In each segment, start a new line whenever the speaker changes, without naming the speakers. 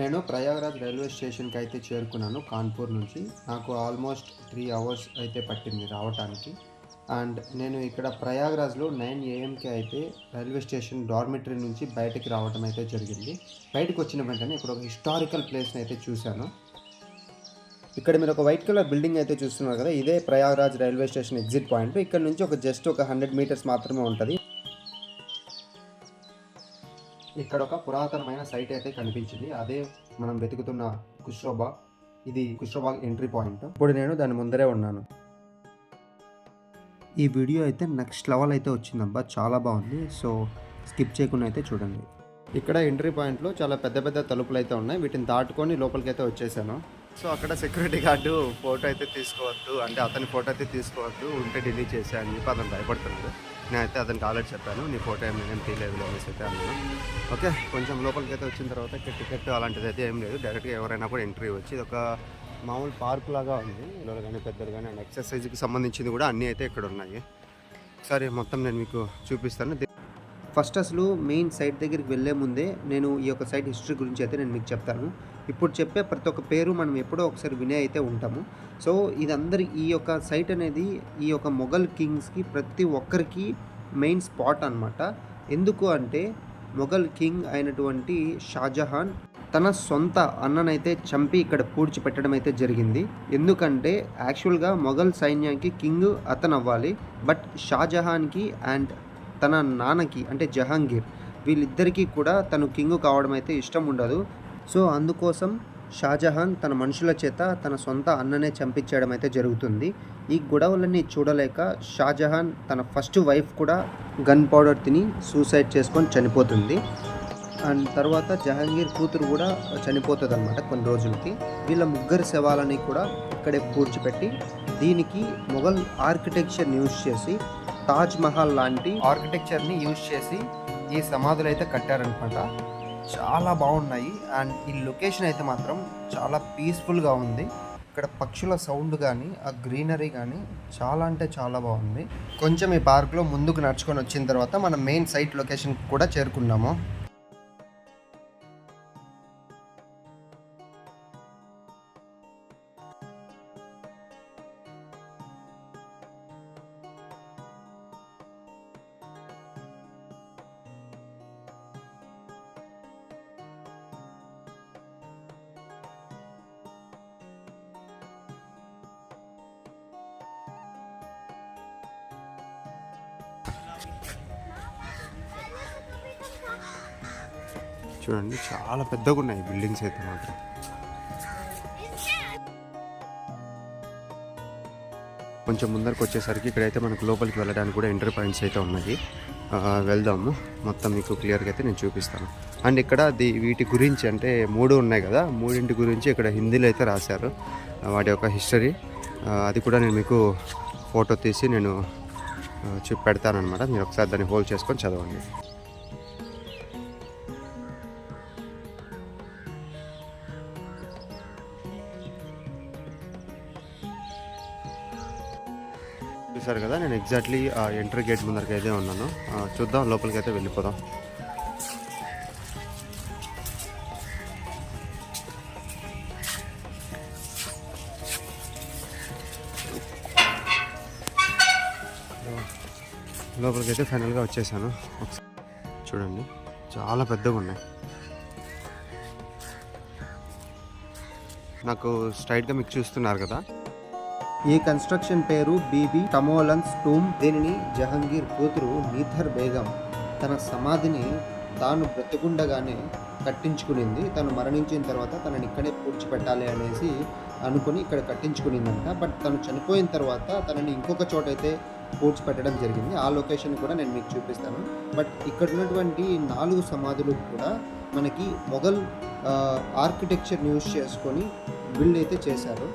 నేను ప్రయాగరాజ్ రైల్వే స్టేషన్‌కి అయితే చేరుకున్నాను కాన్పూర్ నుంచి. నాకు ఆల్మోస్ట్ 3 అవర్స్ అయితే పట్టింది రావటానికి. అండ్ నేను ఇక్కడ ప్రయాగరాజ్‌లో 9 ఏఎంకి అయితే రైల్వే స్టేషన్ డార్మిటరీ నుంచి బయటికి రావటం అయితే జరిగింది. బయటకొచ్చిన వెంటనే ఇక్కడ ఒక హిస్టారికల్ ప్లేస్‌ని అయితే చూశాను. ఇక్కడ మీరు ఒక వైట్ కలర్ బిల్డింగ్ అయితే చూస్తున్నారు కదా! ఇదే Prayagraj railway station exit point. ఇక్కడ నుంచి జస్ట్ ఒక 100 మీటర్స్ మాత్రమే ఉంటది. ఇక్కడ ఒక పురాతనమైన సైట్ అయితే కనిపించింది. అదే మనం వెతుకుతున్న ఖుష్రోబాగ్. ఇది ఖుష్రోబాగ్ ఎంట్రీ పాయింట్. ఇప్పుడు నేను దాని ముందరే ఉన్నాను. ఈ వీడియో అయితే నెక్స్ట్ లెవెల్ అయితే వచ్చిందబ్బా, చాలా బాగుంది. సో స్కిప్ చేయకుండా అయితే చూడండి. ఇక్కడ ఎంట్రీ పాయింట్లో చాలా పెద్ద పెద్ద తలుపులు అయితే ఉన్నాయి. వీటిని దాటుకొని లోపలికైతే వచ్చేసాను. సో అక్కడ సెక్యూరిటీ గార్డు ఫోటో అయితే తీసుకోవద్దు, అంటే అతని ఫోటో అయితే తీసుకోవద్దు, ఉంటే డిలీట్ చేసా అని చెప్పి అతను భయపడుతున్నాడు. నేనైతే అతనికి ఆల్రెడీ చెప్పాను, నీ ఫోటో ఏం తీయలేదు అనేసి అయితే అన్నాను. ఓకే, కొంచెం లోపలికి అయితే వచ్చిన తర్వాత ఇక్కడ టికెట్ అలాంటిది అయితే ఏం లేదు. డైరెక్ట్గా ఎవరైనా కూడా ఎంట్రీ వచ్చి ఇది ఒక మామూలు పార్క్ లాగా ఉంది. పిల్లలు కానీ పెద్దలు కానీ అండ్ ఎక్సర్సైజ్కి సంబంధించింది కూడా అన్నీ అయితే ఇక్కడ ఉన్నాయి. ఒకసారి మొత్తం నేను మీకు చూపిస్తాను. ఫస్ట్ అసలు మెయిన్ సైట్ దగ్గరికి వెళ్ళే ముందే నేను ఈ యొక్క సైట్ హిస్టరీ గురించి అయితే నేను మీకు చెప్తాను. ఇప్పుడు చెప్పే ప్రతి ఒక్క పేరు మనం ఎప్పుడో ఒకసారి వినే అయితే ఉంటాము. సో ఇదందరి ఈ యొక్క సైట్ అనేది ఈ యొక్క మొఘల్ కింగ్స్కి ప్రతి ఒక్కరికి మెయిన్ స్పాట్ అనమాట. ఎందుకు అంటే మొఘల్ కింగ్ అయినటువంటి షాజహాన్ తన సొంత అన్ననైతే చంపి ఇక్కడ పూడ్చిపెట్టడం అయితే జరిగింది. ఎందుకంటే యాక్చువల్గా మొఘల్ సైన్యానికి కింగ్ అతను అవ్వాలి. బట్ షాజహాన్కి అండ్ తన నాన్నకి అంటే జహాంగీర్ వీళ్ళిద్దరికీ కూడా తను కింగ్ కావడం అయితే ఇష్టం ఉండదు. సో అందుకోసం షాజహాన్ తన మనుషుల చేత తన సొంత అన్ననే చంపించడం అయితే జరుగుతుంది. ఈ గొడవలన్నీ చూడలేక షాజహాన్ తన ఫస్ట్ వైఫ్ కూడా గన్ పౌడర్ తిని సూసైడ్ చేసుకొని చనిపోతుంది. అండ్ తర్వాత జహాంగీర్ కూతురు కూడా చనిపోతుంది అనమాట కొన్ని రోజులకి. వీళ్ళ ముగ్గురు శవాలని కూడా ఇక్కడే పూడ్చిపెట్టి దీనికి మొఘల్ ఆర్కిటెక్చర్ని యూజ్ చేసి తాజ్ మహల్ లాంటి ఆర్కిటెక్చర్ని యూజ్ చేసి ఈ సమాధులు అయితే కట్టారనమాట. చాలా బాగున్నాయి. అండ్ ఈ లొకేషన్ అయితే మాత్రం చాలా పీస్ఫుల్గా ఉంది. ఇక్కడ పక్షుల సౌండ్ కానీ ఆ గ్రీనరీ కానీ చాలా అంటే చాలా బాగుంది. కొంచెం ఈ పార్క్లో ముందుకు నడుచుకొని వచ్చిన తర్వాత మనం మెయిన్ సైట్ లొకేషన్ కూడా చేరుకున్నాము. చూడండి, చాలా పెద్దగా ఉన్నాయి బిల్డింగ్స్ అయితే మాత్రం. కొంచెం ముందరకు వచ్చేసరికి ఇక్కడైతే మనకు లోపలికి వెళ్ళడానికి కూడా ఎంట్రీ పాయింట్స్ అయితే ఉన్నాయి. వెళ్దాము, మొత్తం మీకు క్లియర్గా అయితే నేను చూపిస్తాను. అండ్ ఇక్కడ వీటి గురించి అంటే 3 ఉన్నాయి కదా, 3 గురించి ఇక్కడ హిందీలో అయితే రాశారు వాటి యొక్క హిస్టరీ. అది కూడా నేను మీకు ఫోటో తీసి నేను పెడతానమాట. మీరు ఒకసారి దాన్ని హోల్డ్ చేసుకొని చదవండి. చూసారు కదా, నేను ఎగ్జాక్ట్లీ ఎంట్రీ గేట్ ముందరికి అయితే ఉన్నాను. చూద్దాం, లోపలికి అయితే వెళ్ళిపోదాం. లోపలికి అయితే ఫైనల్గా వచ్చేసాను. ఒకసారి చూడండి, చాలా పెద్దగా ఉన్నాయి. నాకు స్ట్రైట్గా మీకు చూస్తున్నారు కదా, ఈ కన్స్ట్రక్షన్ పేరు బీబీ తమోలన్స్ టూమ్. దీనిని జహాంగీర్ కూతురు నీథర్ బేగం తన సమాధిని తాను బ్రతికుండగానే కట్టించుకునింది. తను మరణించిన తర్వాత తనని ఇక్కడే పూడ్చిపెట్టాలి అనేసి అనుకుని ఇక్కడ కట్టించుకునిందంట. బట్ తను చనిపోయిన తర్వాత తనని ఇంకొక చోట అయితే పూడ్చిపెట్టడం జరిగింది. ఆ లొకేషన్ కూడా నేను మీకు చూపిస్తాను. బట్ ఇక్కడ ఉన్నటువంటి 4 సమాధులు కూడా మనకి మొఘల్ ఆర్కిటెక్చర్ని యూజ్ చేసుకొని బిల్డ్ అయితే చేశారు.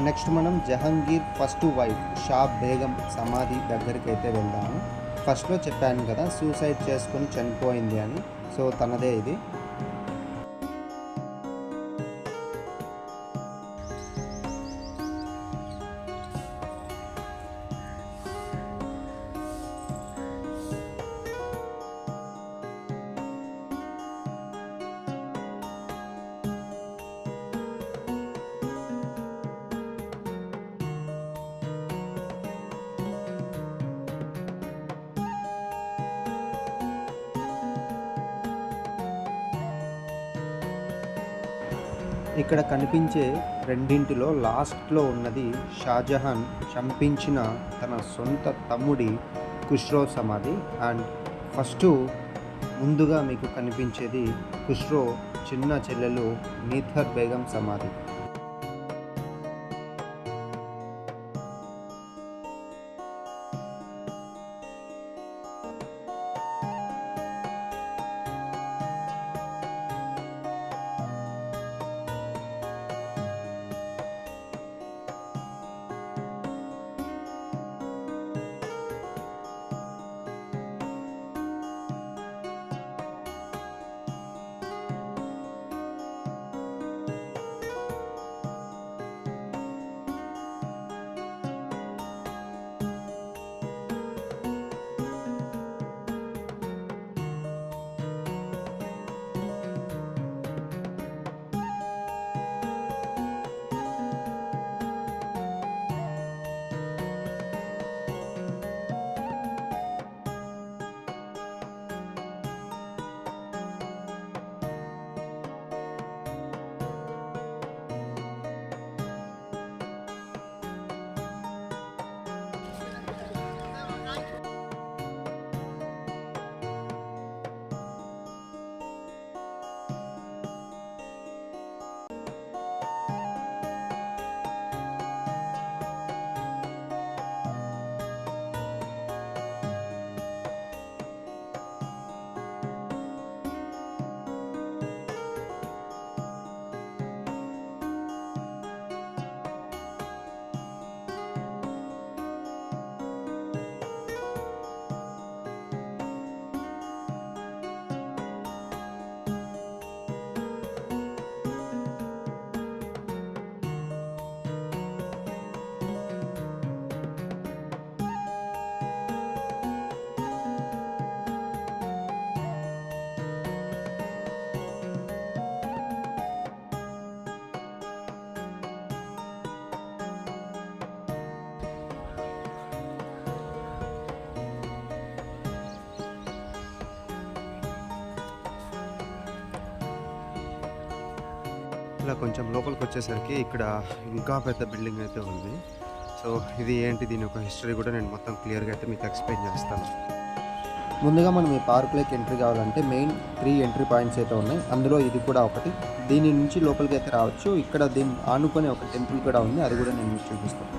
నెక్స్ట్ మనం జహాంగీర్ ఫస్ట్ వైఫ్ షా బేగం సమాధి దగ్గరికి అయితే వెళ్దాము. ఫస్ట్లో చెప్పాను కదా సూసైడ్ చేసుకొని చనిపోయింది అని, సో తనదే ఇది. ఇక్కడ కనిపించే రెండింటిలో లాస్ట్లో ఉన్నది షాజహాన్ చంపించిన తన సొంత తమ్ముడి ఖుష్రో సమాధి. అండ్ ఫస్ట్ ముందుగా మీకు కనిపించేది ఖుష్రో చిన్న చెల్లెలు నీథర్ బేగం సమాధి. ఇలా కొంచెం లోపలికి వచ్చేసరికి ఇక్కడ ఇంకా పెద్ద బిల్డింగ్ అయితే ఉంది. సో ఇది ఏంటి, దీని యొక్క హిస్టరీ కూడా నేను మొత్తం క్లియర్గా అయితే మీకు ఎక్స్ప్లెయిన్ చేస్తాను. ముందుగా మనం ఈ పార్క్లోకి ఎంట్రీ కావాలంటే మెయిన్ 3 ఎంట్రీ పాయింట్స్ అయితే ఉన్నాయి. అందులో ఇది కూడా ఒకటి. దీని నుంచి లోపలికి అయితే రావచ్చు. ఇక్కడ దీన్ని ఆనుకొని ఒక టెంపుల్ కూడా ఉంది, అది కూడా నేను మీకు చూపిస్తాను.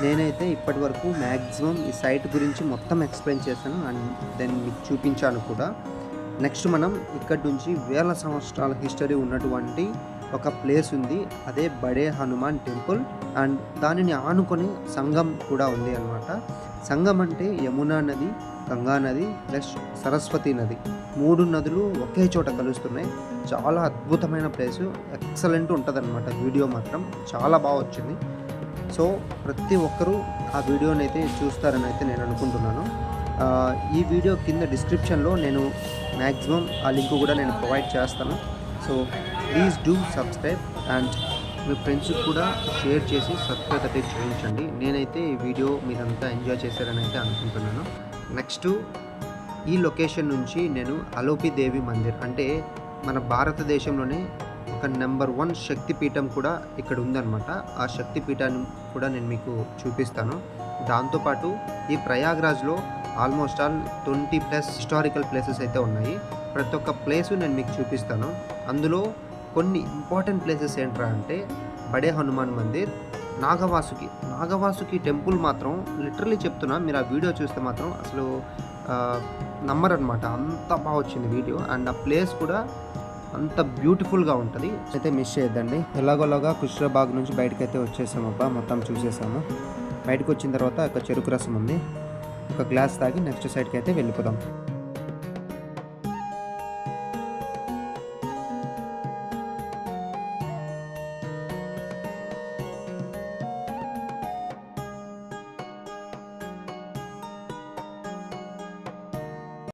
నేనైతే ఇప్పటి వరకు మ్యాక్సిమం ఈ సైట్ గురించి మొత్తం ఎక్స్ప్లెయిన్ చేశాను అండ్ దెన్ మీకు చూపించాను కూడా. నెక్స్ట్ మనం ఇక్కడ నుంచి వేల సంవత్సరాల హిస్టరీ ఉన్నటువంటి ఒక ప్లేస్ ఉంది, అదే బడే హనుమాన్ టెంపుల్. అండ్ దానిని ఆనుకొని సంగం కూడా ఉంది అన్నమాట. సంగం అంటే యమునా నది గంగా నది ప్లస్ సరస్వతి నది 3 నదులు ఒకే చోట కలుస్తున్నాయి. చాలా అద్భుతమైన ప్లేసు, ఎక్సలెంట్ ఉంటుందన్నమాట. వీడియో మాత్రం చాలా బాగా వచ్చింది. సో ప్రతి ఒక్కరూ ఆ వీడియోని అయితే చూస్తారని అయితే నేను అనుకుంటున్నాను. ఈ వీడియో కింద డిస్క్రిప్షన్లో నేను మ్యాక్సిమం ఆ లింక్ కూడా నేను ప్రొవైడ్ చేస్తాను. So please do subscribe and మీ ఫ్రెండ్స్కి కూడా షేర్ చేసి సబ్స్క్రైబ్ అయితే చేయించండి. నేనైతే ఈ వీడియో మీరంతా ఎంజాయ్ చేశారని అయితే అనుకుంటున్నాను. నెక్స్ట్ ఈ లొకేషన్ నుంచి నేను అలోపి దేవి మందిర్, అంటే మన భారతదేశంలోనే ఒక నెంబర్ 1 శక్తిపీఠం కూడా ఇక్కడ ఉందన్నమాట. ఆ శక్తిపీఠాన్ని కూడా నేను మీకు చూపిస్తాను. దాంతోపాటు ఈ ప్రయాగ్రాజ్లో ఆల్మోస్ట్ ఆల్ 20+ హిస్టారికల్ ప్లేసెస్ అయితే ఉన్నాయి. ప్రతి ఒక్క ప్లేసు నేను మీకు చూపిస్తాను. అందులో కొన్ని ఇంపార్టెంట్ ప్లేసెస్ ఏంట్రా అంటే బడే హనుమాన్ మందిర్, నాగవాసుకి టెంపుల్ మాత్రం లిటరలీ చెప్తున్నా, మీరు ఆ వీడియో చూస్తే మాత్రం అసలు నమ్మరనమాట. అంత బాగా వచ్చింది వీడియో. అండ్ ఆ ప్లేస్ కూడా అంత బ్యూటిఫుల్గా ఉంటుంది. అయితే మిస్ చేయొద్దండి. ఎలాగోలాగా ఖుష్రాబాగ్ నుంచి బయటకైతే వచ్చేసాము. మొత్తం చూసేసాము. బయటకు వచ్చిన తర్వాత ఒక చెరుకు రసం ఉంది, ఒక గ్లాస్ తాగి నెక్స్ట్ సైడ్కి అయితే వెళ్ళిపోదాం.